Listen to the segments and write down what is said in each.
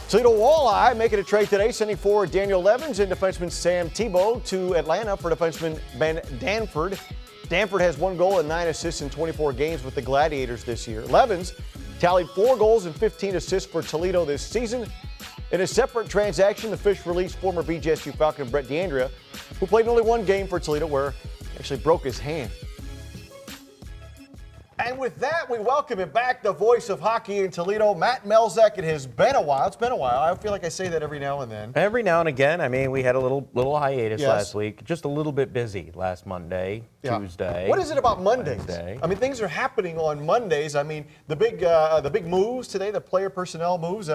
Toledo Walleye making a trade today, sending forward Daniel Levens and defenseman Sam Tebow to Atlanta for defenseman Ben Danford. Danford has 1 goal and 9 assists in 24 games with the Gladiators this year. Levens tallied 4 goals and 15 assists for Toledo this season. In a separate transaction, the Fish released former BCSN Falcon Brett D'Andrea, who played only 1 game for Toledo where he actually broke his hand. And with that, we welcome him back, the voice of hockey in Toledo, Matt Melzak. It has been a while. It's been a while. I feel like I say that every now and then. Every now and again. I mean, we had a little hiatus last week. Just a little bit busy last Monday, Tuesday. What is it about Mondays? Wednesday. I mean, things are happening on Mondays. I mean, the big moves today, the player personnel moves.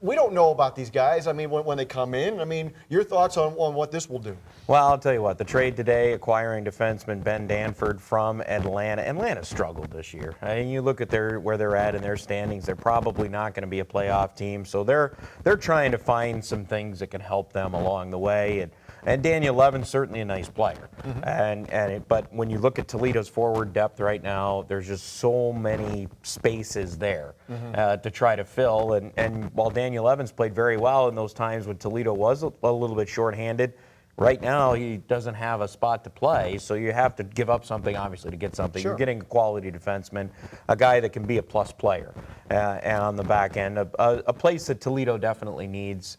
We don't know about these guys. I mean, when they come in. I mean, your thoughts on what this will do? Well, I'll tell you what. The trade today, acquiring defenseman Ben Danford from Atlanta. Atlanta struggled this year. I mean, you look at where they're at in their standings. They're probably not going to be a playoff team. So they're trying to find some things that can help them along the way. And Daniel Levens certainly a nice player. But when you look at Toledo's forward depth right now, there's just so many spaces there to try to fill. And while Daniel Levens played very well in those times when Toledo was a little bit shorthanded, right now he doesn't have a spot to play. So you have to give up something, obviously, to get something. Sure. You're getting a quality defenseman, a guy that can be a plus player. And on the back end, a place that Toledo definitely needs.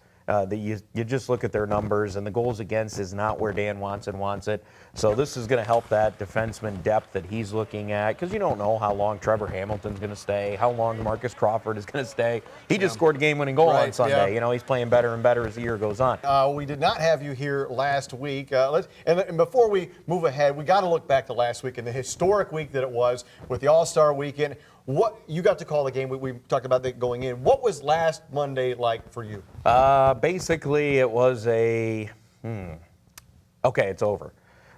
You just look at their numbers, and the goals against is not where Dan wants it. So this is going to help that defenseman depth that he's looking at, because you don't know how long Trevor Hamilton's going to stay, how long Marcus Crawford is going to stay. He just scored a game-winning goal on Sunday. Yeah. You know, he's playing better and better as the year goes on. We did not have you here last week. And before we move ahead, we got to look back to last week and the historic week that it was with the All-Star Weekend. What you got to call the game? We talked about that going in. What was last Monday like for you? Basically, it was okay, it's over.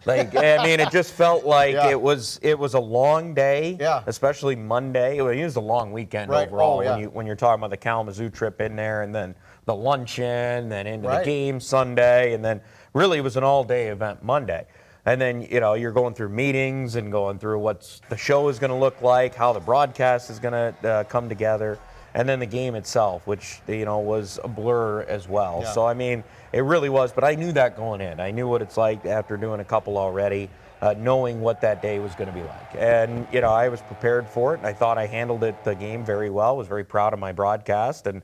Like, I mean, it just felt like it was a long day, especially Monday. It was a long weekend overall when you're talking about the Kalamazoo trip in there, and then the luncheon, then into the game Sunday, and then really it was an all-day event Monday. And then, you're going through meetings and going through what the show is going to look like, how the broadcast is going to come together, and then the game itself, which, was a blur as well. Yeah. So, I mean, it really was. But I knew that going in. I knew what it's like after doing a couple already, knowing what that day was going to be like. And, I was prepared for it. And I thought I handled the game very well. Was very proud of my broadcast and,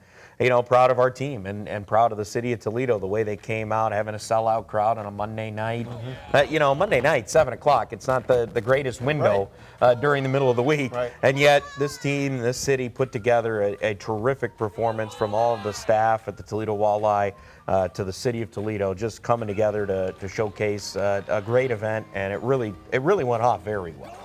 proud of our team and proud of the city of Toledo, the way they came out, having a sellout crowd on a Monday night. Monday night, 7 o'clock, it's not the greatest window during the middle of the week. Right. And yet this team, this city put together a terrific performance from all of the staff at the Toledo Walleye to the city of Toledo, just coming together to showcase a great event, and it really went off very well.